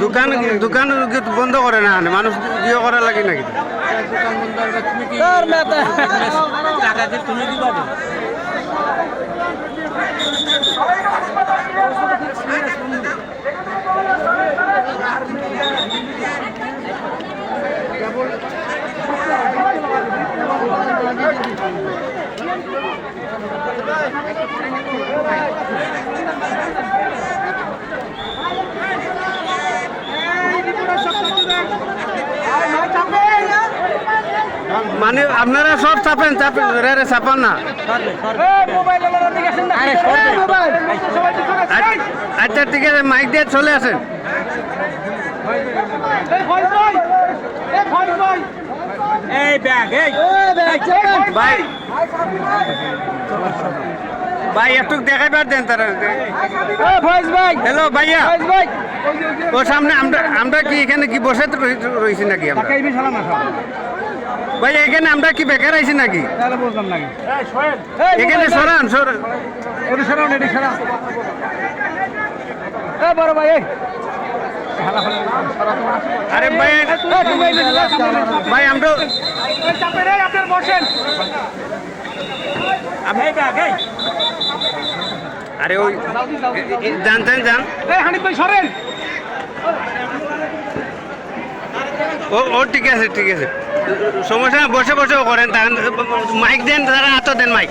দোকান দোকান বন্ধ করে না মানুষ ইয়ে করা লাগে নাকি তুমি দিবা মানে আপনারা সব চাপেন চাপেন রে চাপান না আচ্ছা ঠিক আছে মাইক দিয়ে চলে আসেন ভাই ভাই একটু দেখাইবার দেন তারা হ্যালো ভাইয়া ও সামনে আমরা কি এখানে কি বসে রয়েছি নাকি ভাই এখানে আমরা কি বেকার আইছি নাকি এখানে সরান বড় ভাই আরে ভাই ভাই আমরা আরে ওই জানতেন যান সরেন ও ঠিক আছে সমস্যা না বসে বসেও করেন মাইক দেন তারা হাত দেন মাইক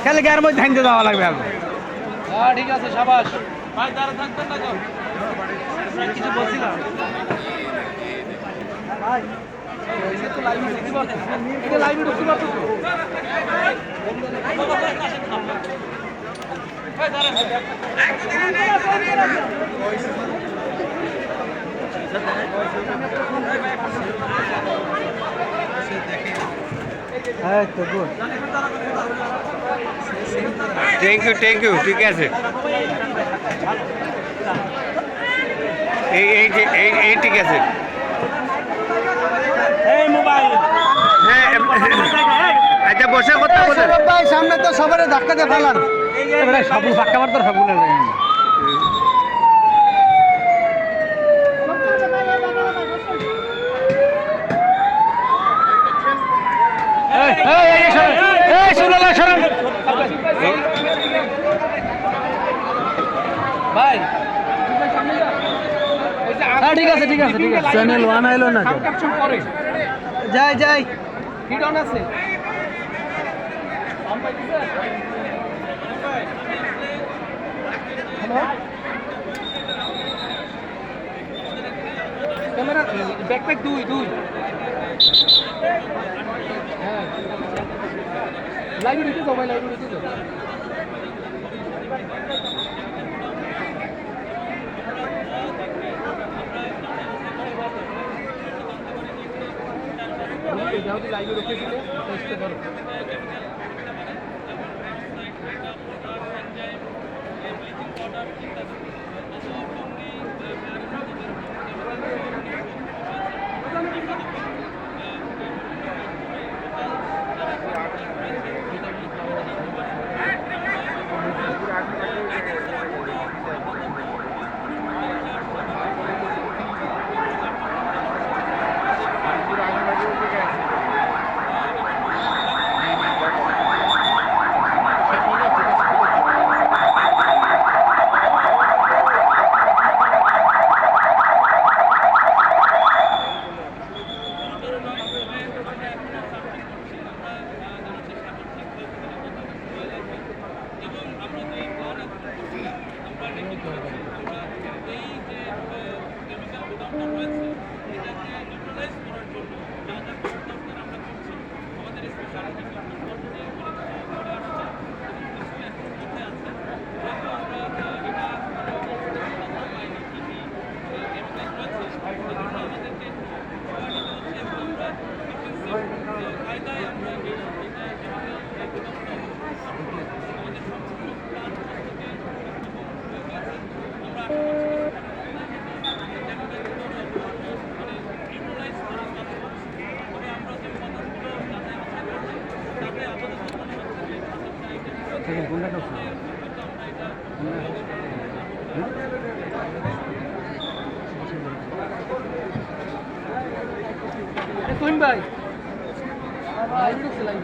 খেলে গায়ের মধ্যে ধান দেওয়া লাগবে আর ঠিক আছে সাবাস ভাই দাঁড়া থাকবেন না কিছু বলছিলাম থ্যাংক ইউ ঠিক আছে এই ঠিক আছে আচ্ছা বসে কথা বলে ভাই সামনে তো সবার ধাক্কা দিয়ে ফেলান সব ধাক্কা মারতে সবগুলো ভাই ঠিক আছে চ্যানেল 1 আইলো না যাই হিট অন আছে ক্যামেরা ব্যাকপ্যাক দুই হ্যাঁ লাইভ দিতে দাও ভাই লাইভ দিতে দাও লাইভে রেখেছিল টেস্টে করো তুই ভাই লাইন